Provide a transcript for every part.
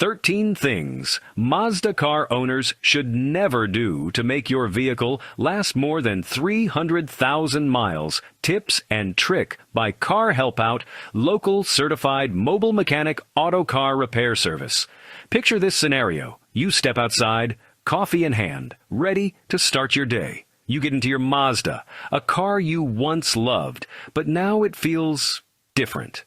13 things Mazda car owners should never do to make your vehicle last more than 300,000 miles. Tips and trick by Carhelpout, local certified mobile mechanic auto car repair service. Picture this scenario. You step outside, coffee in hand, ready to start your day. You get into your Mazda, a car you once loved, but now it feels different.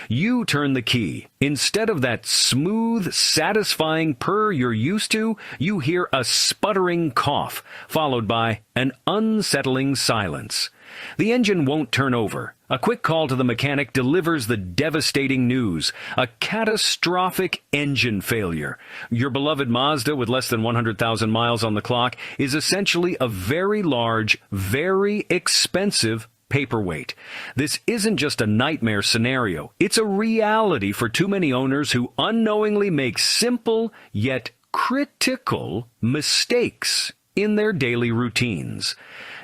You turn the key. Instead of that smooth, satisfying purr you're used to, you hear a sputtering cough, followed by an unsettling silence. The engine won't turn over. A quick call to the mechanic delivers the devastating news: a catastrophic engine failure. Your beloved Mazda, with less than 100,000 miles on the clock, is essentially a very large, very expensive paperweight. This isn't just a nightmare scenario. It's a reality for too many owners who unknowingly make simple yet critical mistakes in their daily routines.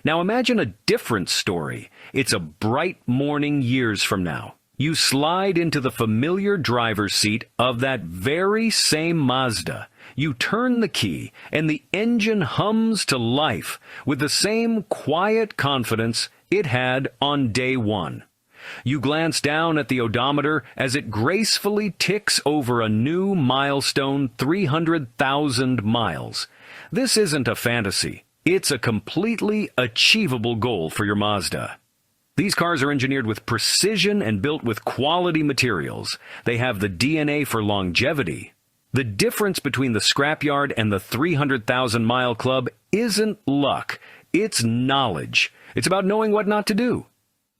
Now imagine a different story. It's a bright morning years from now. You slide into the familiar driver's seat of that very same Mazda. You turn the key, and the engine hums to life with the same quiet confidence it had on day one. You glance down at the odometer as it gracefully ticks over a new milestone, 300,000 miles. This isn't a fantasy. It's a completely achievable goal for your Mazda. These cars are engineered with precision and built with quality materials. They have the DNA for longevity. The difference between the scrapyard and the 300,000-mile club isn't luck. It's knowledge. It's about knowing what not to do.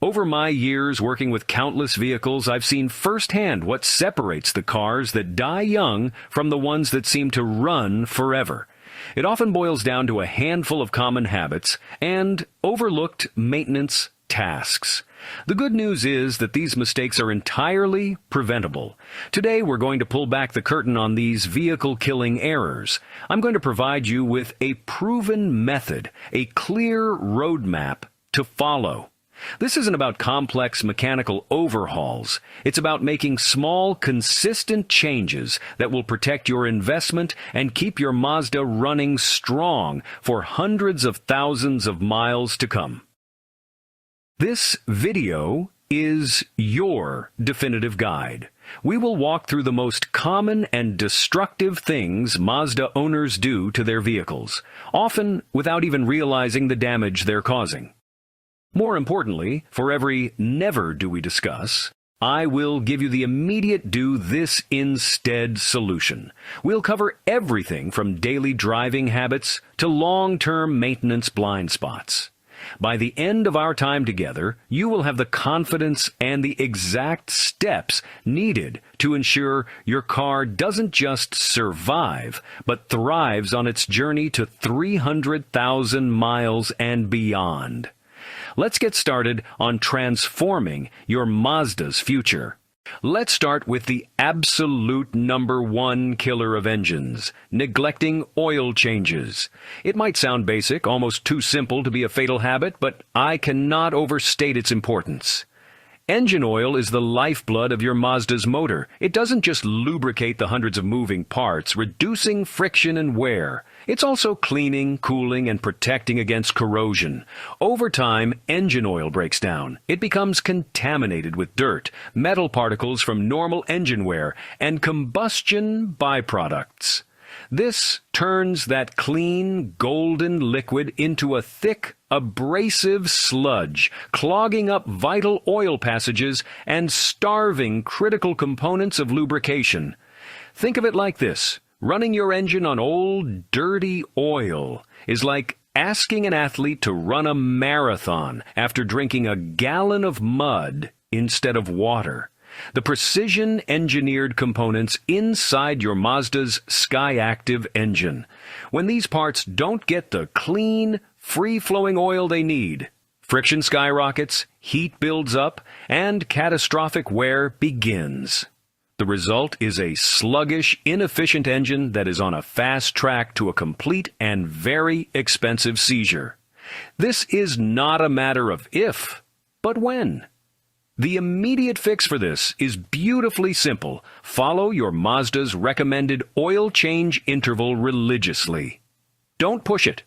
Over my years working with countless vehicles, I've seen firsthand what separates the cars that die young from the ones that seem to run forever. It often boils down to a handful of common habits and overlooked maintenance tasks. The good news is that these mistakes are entirely preventable. Today we're going to pull back the curtain on these vehicle-killing errors. I'm going to provide you with a proven method, a clear roadmap to follow. This isn't about complex mechanical overhauls. It's about making small, consistent changes that will protect your investment and keep your Mazda running strong for hundreds of thousands of miles to come. This video is your definitive guide. We will walk through the most common and destructive things Mazda owners do to their vehicles, often without even realizing the damage they're causing. More importantly, for every never do we discuss, I will give you the immediate do this instead solution. We'll cover everything from daily driving habits to long-term maintenance blind spots. By the end of our time together, you will have the confidence and the exact steps needed to ensure your car doesn't just survive, but thrives on its journey to 300,000 miles and beyond. Let's get started on transforming your Mazda's future. Let's start with the absolute number one killer of engines, neglecting oil changes. It might sound basic, almost too simple to be a fatal habit, but I cannot overstate its importance. Engine oil is the lifeblood of your Mazda's motor. It doesn't just lubricate the hundreds of moving parts, reducing friction and wear. It's also cleaning, cooling, and protecting against corrosion. Over time, engine oil breaks down. It becomes contaminated with dirt, metal particles from normal engine wear, and combustion byproducts. This turns that clean, golden liquid into a thick, abrasive sludge, clogging up vital oil passages and starving critical components of lubrication. Think of it like this. Running your engine on old, dirty oil is like asking an athlete to run a marathon after drinking a gallon of mud instead of water. The precision-engineered components inside your Mazda's Skyactiv engine. When these parts don't get the clean, free-flowing oil they need, friction skyrockets, heat builds up, and catastrophic wear begins. The result is a sluggish, inefficient engine that is on a fast track to a complete and very expensive seizure. This is not a matter of if, but when. The immediate fix for this is beautifully simple. Follow your Mazda's recommended oil change interval religiously. Don't push it.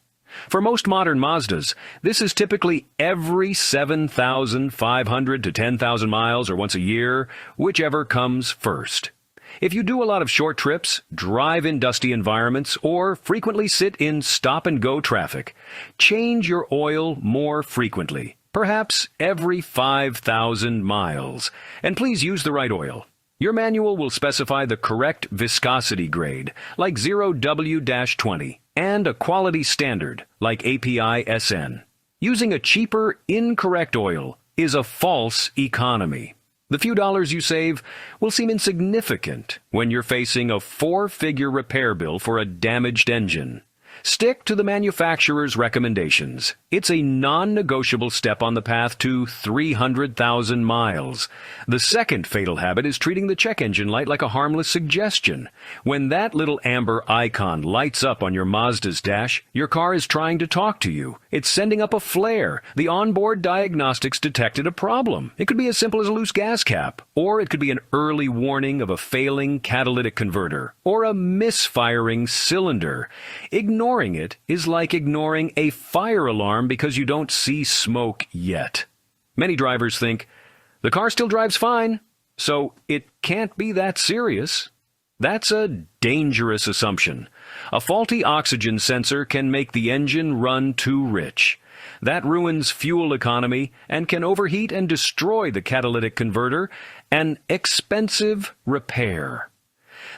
For most modern Mazdas, this is typically every 7,500 to 10,000 miles or once a year, whichever comes first. If you do a lot of short trips, drive in dusty environments, or frequently sit in stop-and-go traffic, change your oil more frequently. Perhaps every 5,000 miles. And please use the right oil. Your manual will specify the correct viscosity grade, like 0W-20, and a quality standard, like API-SN. Using a cheaper, incorrect oil is a false economy. The few dollars you save will seem insignificant when you're facing a 4-figure repair bill for a damaged engine. Stick to the manufacturer's recommendations. It's a non-negotiable step on the path to 300,000 miles. The second fatal habit is treating the check engine light like a harmless suggestion. When that little amber icon lights up on your Mazda's dash, your car is trying to talk to you. It's sending up a flare. The onboard diagnostics detected a problem. It could be as simple as a loose gas cap, or it could be an early warning of a failing catalytic converter, or a misfiring cylinder. Ignoring it is like ignoring a fire alarm because you don't see smoke yet. Many drivers think, the car still drives fine, so it can't be that serious. That's a dangerous assumption. A faulty oxygen sensor can make the engine run too rich. That ruins fuel economy and can overheat and destroy the catalytic converter, an expensive repair.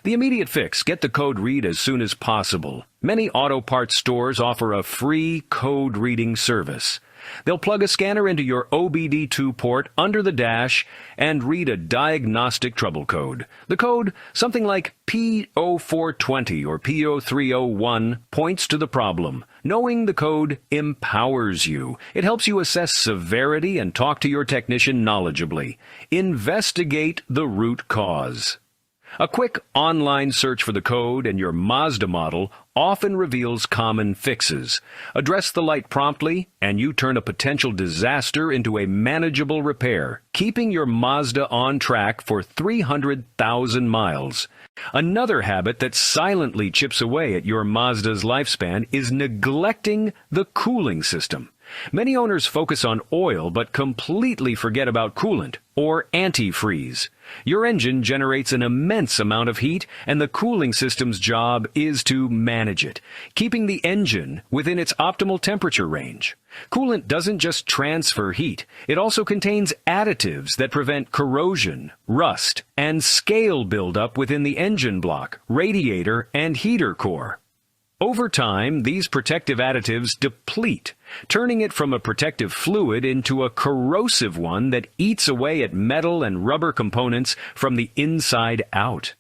The immediate fix: get the code read as soon as possible. Many auto parts stores offer a free code reading service. They'll plug a scanner into your OBD2 port under the dash and read a diagnostic trouble code. The code, something like P0420 or P0301, points to the problem. Knowing the code empowers you. It helps you assess severity and talk to your technician knowledgeably. Investigate the root cause. A quick online search for the code and your Mazda model often reveals common fixes. Address the light promptly, and you turn a potential disaster into a manageable repair, keeping your Mazda on track for 300,000 miles. Another habit that silently chips away at your Mazda's lifespan is neglecting the cooling system. Many owners focus on oil but completely forget about coolant or antifreeze. Your engine generates an immense amount of heat, and the cooling system's job is to manage it, keeping the engine within its optimal temperature range. Coolant doesn't just transfer heat, it also contains additives that prevent corrosion, rust, and scale buildup within the engine block, radiator, and heater core. Over time, these protective additives deplete, turning it from a protective fluid into a corrosive one that eats away at metal and rubber components from the inside out.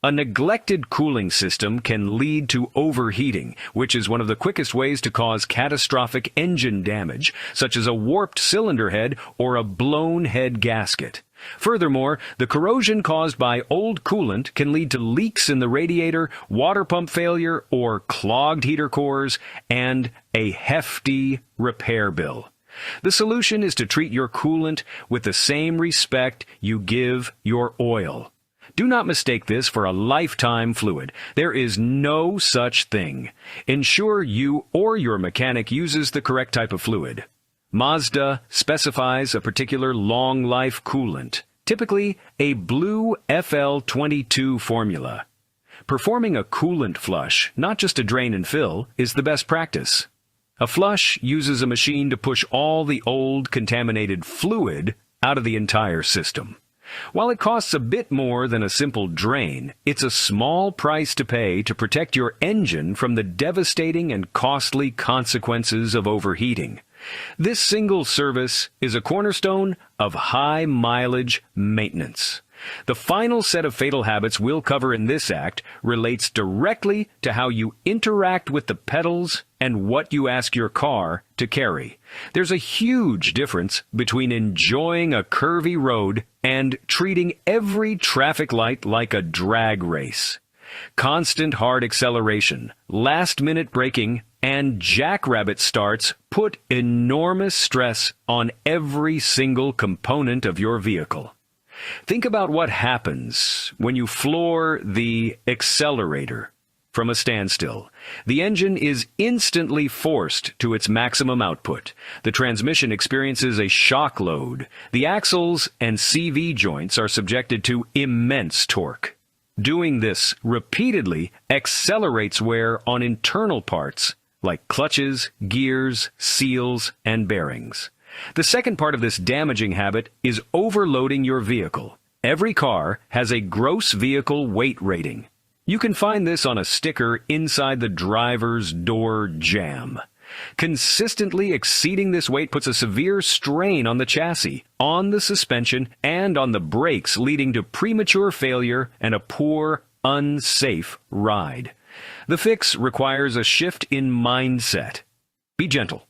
A neglected cooling system can lead to overheating, which is one of the quickest ways to cause catastrophic engine damage, such as a warped cylinder head or a blown head gasket. Furthermore, the corrosion caused by old coolant can lead to leaks in the radiator, water pump failure, or clogged heater cores, and a hefty repair bill. The solution is to treat your coolant with the same respect you give your oil. Do not mistake this for a lifetime fluid. There is no such thing. Ensure you or your mechanic uses the correct type of fluid. Mazda specifies a particular long-life coolant, typically a blue FL22 formula. Performing a coolant flush, not just a drain and fill, is the best practice. A flush uses a machine to push all the old, contaminated fluid out of the entire system. While it costs a bit more than a simple drain, it's a small price to pay to protect your engine from the devastating and costly consequences of overheating. This single service is a cornerstone of high-mileage maintenance. The final set of fatal habits we'll cover in this act relates directly to how you interact with the pedals and what you ask your car to carry. There's a huge difference between enjoying a curvy road and treating every traffic light like a drag race. Constant hard acceleration, last-minute braking, and jackrabbit starts put enormous stress on every single component of your vehicle. Think about what happens when you floor the accelerator from a standstill. The engine is instantly forced to its maximum output. The transmission experiences a shock load. The axles and CV joints are subjected to immense torque. Doing this repeatedly accelerates wear on internal parts like clutches, gears, seals, and bearings. The second part of this damaging habit is overloading your vehicle. Every car has a gross vehicle weight rating. You can find this on a sticker inside the driver's door jamb. Consistently exceeding this weight puts a severe strain on the chassis, on the suspension, and on the brakes, leading to premature failure and a poor, unsafe ride. The fix requires a shift in mindset. Be gentle.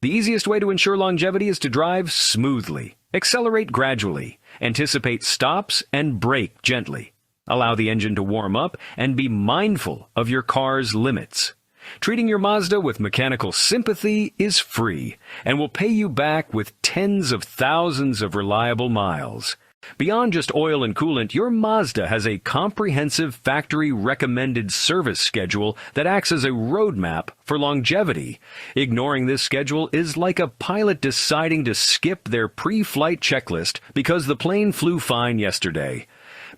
The easiest way to ensure longevity is to drive smoothly, accelerate gradually, anticipate stops, and brake gently. Allow the engine to warm up and be mindful of your car's limits. Treating your Mazda with mechanical sympathy is free and will pay you back with tens of thousands of reliable miles. Beyond just oil and coolant, your Mazda has a comprehensive factory-recommended service schedule that acts as a roadmap for longevity. Ignoring this schedule is like a pilot deciding to skip their pre-flight checklist because the plane flew fine yesterday.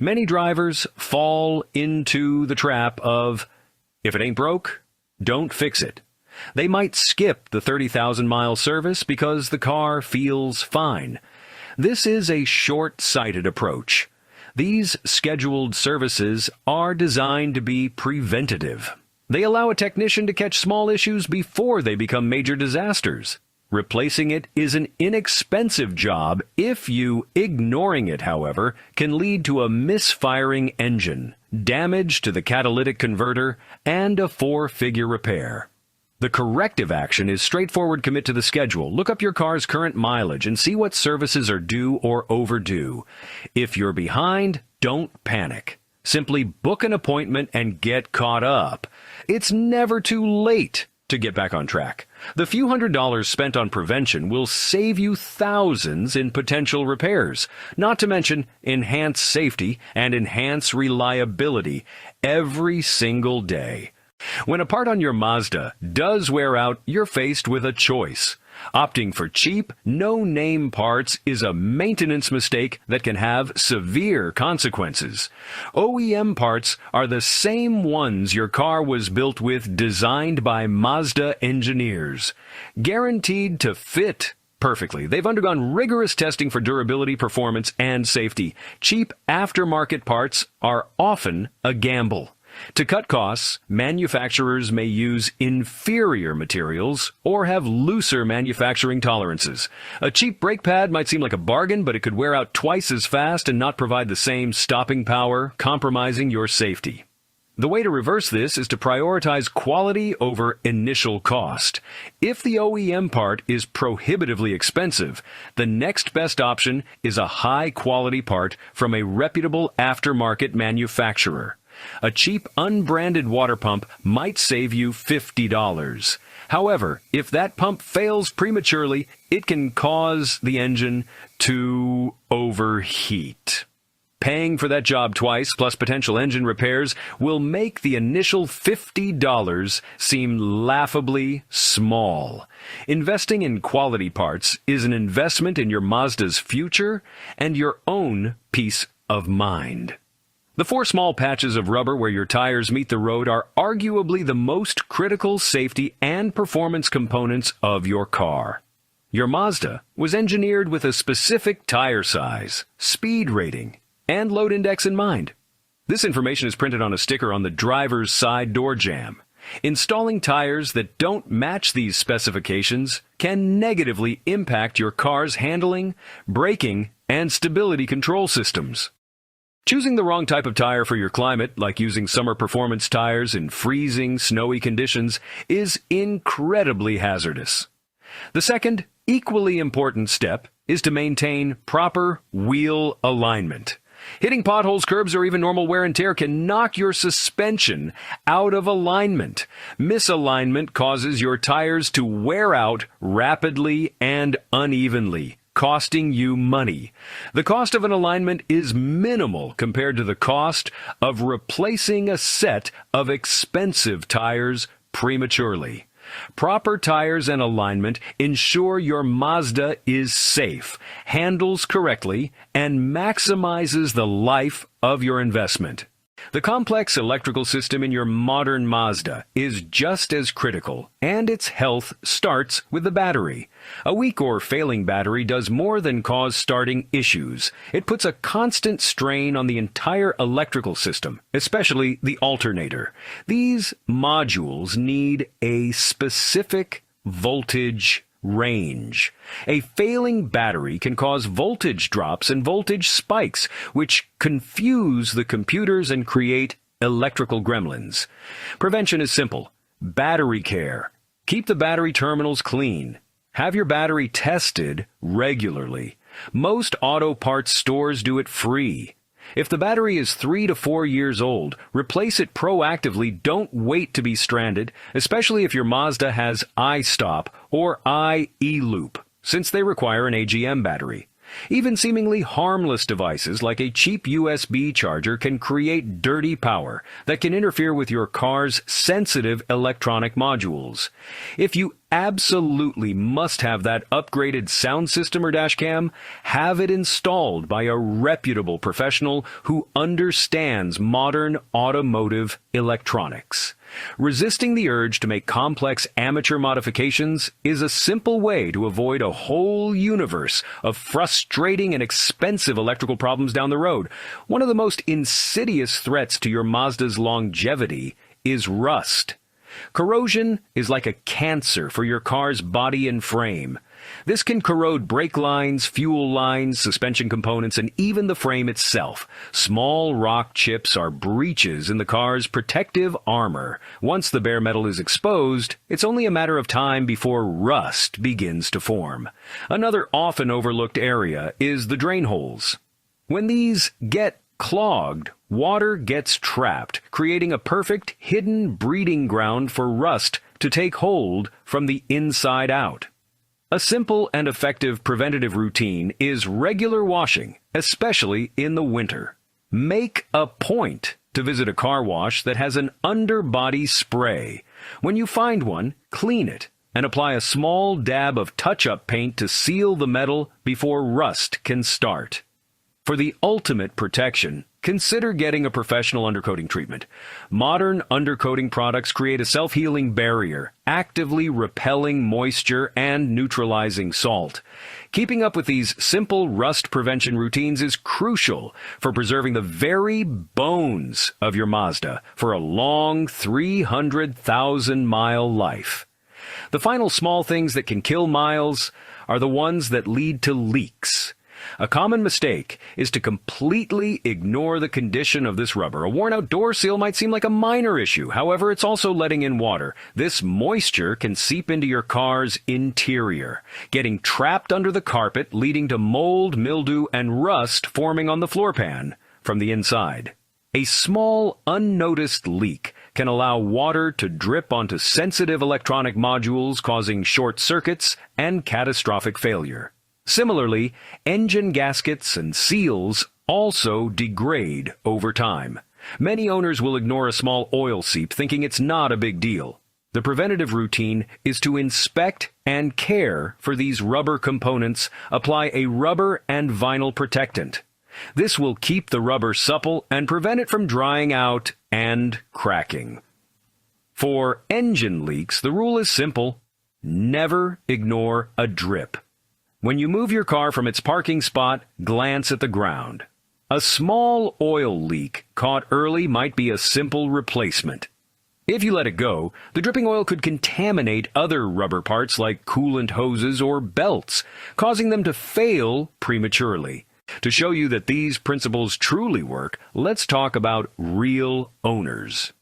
Many drivers fall into the trap of, if it ain't broke, don't fix it. They might skip the 30,000-mile service because the car feels fine. This is a short-sighted approach. These scheduled services are designed to be preventative. They allow a technician to catch small issues before they become major disasters. Replacing it is an inexpensive job if you, ignoring it, however, can lead to a misfiring engine, damage to the catalytic converter, and a 4-figure repair. The corrective action is straightforward. Commit to the schedule. Look up your car's current mileage and see what services are due or overdue. If you're behind, don't panic. Simply book an appointment and get caught up. It's never too late to get back on track. The few $100s spent on prevention will save you thousands in potential repairs, not to mention enhance safety and enhance reliability every single day. When a part on your Mazda does wear out, you're faced with a choice. Opting for cheap, no-name parts is a maintenance mistake that can have severe consequences. OEM parts are the same ones your car was built with, designed by Mazda engineers, guaranteed to fit perfectly. They've undergone rigorous testing for durability, performance, and safety. Cheap aftermarket parts are often a gamble. To cut costs, manufacturers may use inferior materials or have looser manufacturing tolerances. A cheap brake pad might seem like a bargain, but it could wear out twice as fast and not provide the same stopping power, compromising your safety. The way to reverse this is to prioritize quality over initial cost. If the OEM part is prohibitively expensive, the next best option is a high-quality part from a reputable aftermarket manufacturer. A cheap, unbranded water pump might save you $50. However, if that pump fails prematurely, it can cause the engine to overheat. Paying for that job twice, plus potential engine repairs, will make the initial $50 seem laughably small. Investing in quality parts is an investment in your Mazda's future and your own peace of mind. The 4 small patches of rubber where your tires meet the road are arguably the most critical safety and performance components of your car. Your Mazda was engineered with a specific tire size, speed rating, and load index in mind. This information is printed on a sticker on the driver's side door jamb. Installing tires that don't match these specifications can negatively impact your car's handling, braking, and stability control systems. Choosing the wrong type of tire for your climate, like using summer performance tires in freezing, snowy conditions, is incredibly hazardous. The second, equally important step is to maintain proper wheel alignment. Hitting potholes, curbs, or even normal wear and tear can knock your suspension out of alignment. Misalignment causes your tires to wear out rapidly and unevenly, costing you money. The cost of an alignment is minimal compared to the cost of replacing a set of expensive tires prematurely. Proper tires and alignment ensure your Mazda is safe, handles correctly, and maximizes the life of your investment. The complex electrical system in your modern Mazda is just as critical, and its health starts with the battery. A weak or failing battery does more than cause starting issues. It puts a constant strain on the entire electrical system, especially the alternator. These modules need a specific voltage range. A failing battery can cause voltage drops and voltage spikes, which confuse the computers and create electrical gremlins. Prevention is simple. Battery care. Keep the battery terminals clean. Have your battery tested regularly. Most auto parts stores do it free. If the battery is 3 to 4 years old, replace it proactively. Don't wait to be stranded, especially if your Mazda has iStop or iE-Loop, since they require an AGM battery. Even seemingly harmless devices like a cheap USB charger can create dirty power that can interfere with your car's sensitive electronic modules. If you absolutely must have that upgraded sound system or dash cam, have it installed by a reputable professional who understands modern automotive electronics. Resisting the urge to make complex amateur modifications is a simple way to avoid a whole universe of frustrating and expensive electrical problems down the road. One of the most insidious threats to your Mazda's longevity is rust. Corrosion is like a cancer for your car's body and frame. This can corrode brake lines, fuel lines, suspension components, and even the frame itself. Small rock chips are breaches in the car's protective armor. Once the bare metal is exposed, it's only a matter of time before rust begins to form. Another often overlooked area is the drain holes. When these get clogged, water gets trapped, creating a perfect hidden breeding ground for rust to take hold from the inside out. A simple and effective preventative routine is regular washing, especially in the winter. Make a point to visit a car wash that has an underbody spray. When you find one, clean it and apply a small dab of touch-up paint to seal the metal before rust can start. For the ultimate protection, consider getting a professional undercoating treatment. Modern undercoating products create a self-healing barrier, actively repelling moisture and neutralizing salt. Keeping up with these simple rust prevention routines is crucial for preserving the very bones of your Mazda for a long 300,000-mile life. The final small things that can kill miles are the ones that lead to leaks. A common mistake is to completely ignore the condition of this rubber. A worn-out door seal might seem like a minor issue. However, it's also letting in water. This moisture can seep into your car's interior, getting trapped under the carpet, leading to mold, mildew, and rust forming on the floor pan from the inside. A small, unnoticed leak can allow water to drip onto sensitive electronic modules, causing short circuits and catastrophic failure. Similarly, engine gaskets and seals also degrade over time. Many owners will ignore a small oil seep, thinking it's not a big deal. The preventative routine is to inspect and care for these rubber components, apply a rubber and vinyl protectant. This will keep the rubber supple and prevent it from drying out and cracking. For engine leaks, the rule is simple. Never ignore a drip. When you move your car from its parking spot, glance at the ground. A small oil leak caught early might be a simple replacement. If you let it go, the dripping oil could contaminate other rubber parts like coolant hoses or belts, causing them to fail prematurely. To show you that these principles truly work, let's talk about real owners.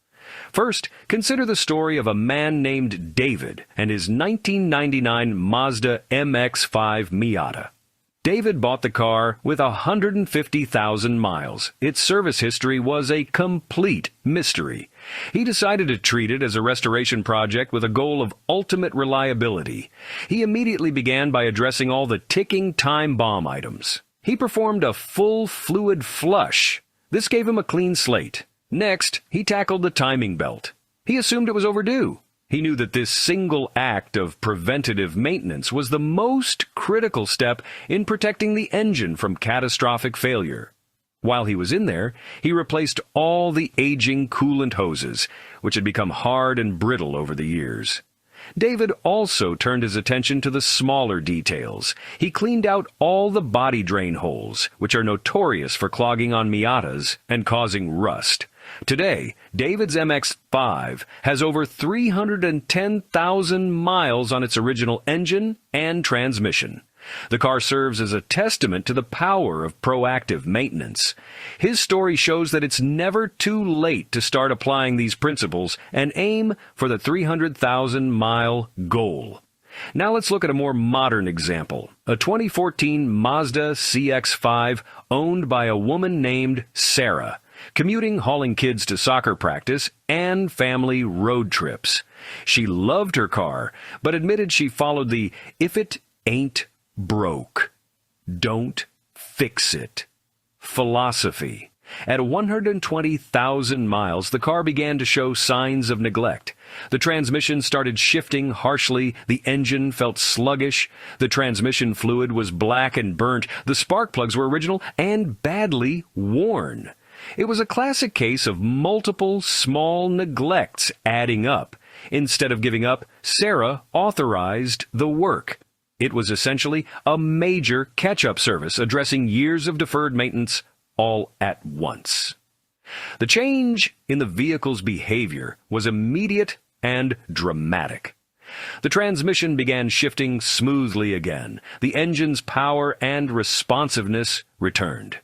First, consider the story of a man named David and his 1999 Mazda MX-5 Miata. David bought the car with 150,000 miles. Its service history was a complete mystery. He decided to treat it as a restoration project with a goal of ultimate reliability. He immediately began by addressing all the ticking time bomb items. He performed a full fluid flush. This gave him a clean slate. Next, he tackled the timing belt. He assumed it was overdue. He knew that this single act of preventative maintenance was the most critical step in protecting the engine from catastrophic failure. While he was in there, he replaced all the aging coolant hoses, which had become hard and brittle over the years. David also turned his attention to the smaller details. He cleaned out all the body drain holes, which are notorious for clogging on Miatas and causing rust. Today, David's MX-5 has over 310,000 miles on its original engine and transmission. The car serves as a testament to the power of proactive maintenance. His story shows that it's never too late to start applying these principles and aim for the 300,000-mile goal. Now let's look at a more modern example, a 2014 Mazda CX-5 owned by a woman named Sarah, commuting, hauling kids to soccer practice, and family road trips. She loved her car, but admitted she followed the "if it ain't broke, don't fix it" philosophy. At 120,000 miles, the car began to show signs of neglect. The transmission started shifting harshly, the engine felt sluggish, the transmission fluid was black and burnt, the spark plugs were original and badly worn. It was a classic case of multiple small neglects adding up. Instead of giving up, Sarah authorized the work. It was essentially a major catch-up service addressing years of deferred maintenance all at once. The change in the vehicle's behavior was immediate and dramatic. The transmission began shifting smoothly again. The engine's power and responsiveness returned.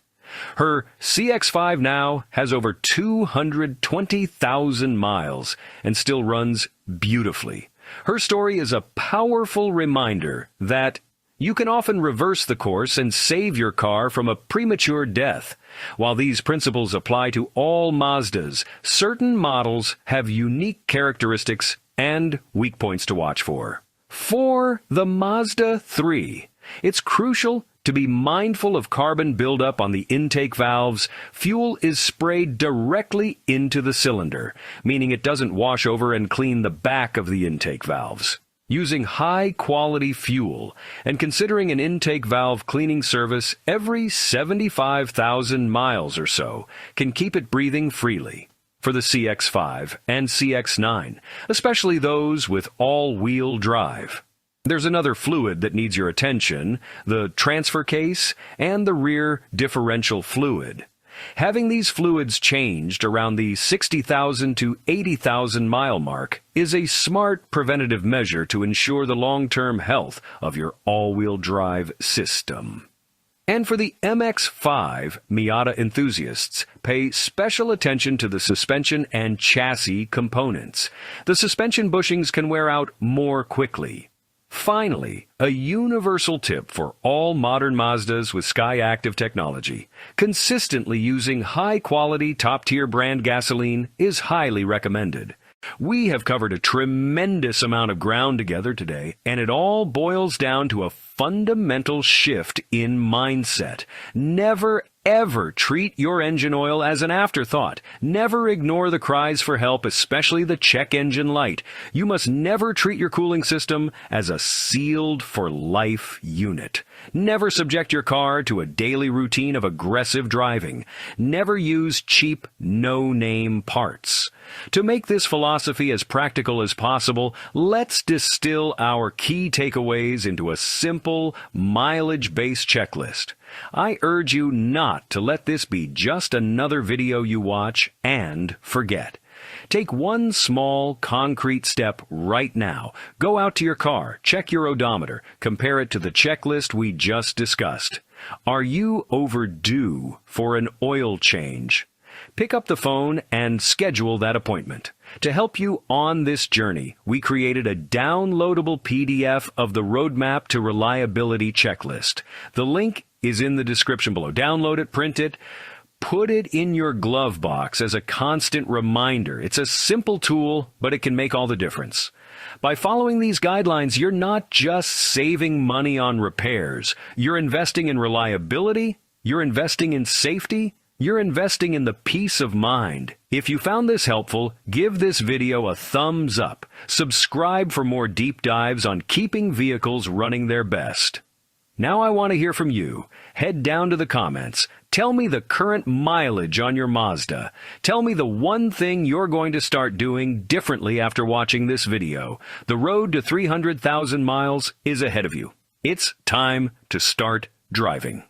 Her CX-5 now has over 220,000 miles and still runs beautifully. Her story is a powerful reminder that you can often reverse the course and save your car from a premature death. While these principles apply to all Mazdas, certain models have unique characteristics and weak points to watch for. For the Mazda 3, it's crucial to be mindful of carbon buildup on the intake valves. Fuel is sprayed directly into the cylinder, meaning it doesn't wash over and clean the back of the intake valves. Using high-quality fuel and considering an intake valve cleaning service every 75,000 miles or so can keep it breathing freely. For the CX-5 and CX-9, especially those with all-wheel drive. There's another fluid that needs your attention, the transfer case and the rear differential fluid. Having these fluids changed around the 60,000 to 80,000 mile mark is a smart preventative measure to ensure the long-term health of your all-wheel drive system. And for the MX-5, Miata enthusiasts pay special attention to the suspension and chassis components. The suspension bushings can wear out more quickly. Finally, a universal tip for all modern Mazdas with Sky Active technology. Consistently using high-quality, top-tier brand gasoline is highly recommended. We have covered a tremendous amount of ground together today, and it all boils down to a fundamental shift in mindset. Never, ever treat your engine oil as an afterthought. Never ignore the cries for help, especially the check engine light. You must never treat your cooling system as a sealed-for-life unit. Never subject your car to a daily routine of aggressive driving. Never use cheap, no-name parts. To make this philosophy as practical as possible, let's distill our key takeaways into a simple, mileage-based checklist. I urge you not to let this be just another video you watch and forget. Take one small, concrete step right now. Go out to your car, check your odometer, compare it to the checklist we just discussed. Are you overdue for an oil change? Pick up the phone and schedule that appointment. To help you on this journey, we created a downloadable PDF of the Roadmap to Reliability Checklist. The link is in the description below. Download it, print it, put it in your glove box as a constant reminder. It's a simple tool, but it can make all the difference. By following these guidelines, you're not just saving money on repairs. You're investing in reliability, you're investing in safety, you're investing in the peace of mind. If you found this helpful, give this video a thumbs up. Subscribe for more deep dives on keeping vehicles running their best. Now I want to hear from you. Head down to the comments. Tell me the current mileage on your Mazda. Tell me the one thing you're going to start doing differently after watching this video. The road to 300,000 miles is ahead of you. It's time to start driving.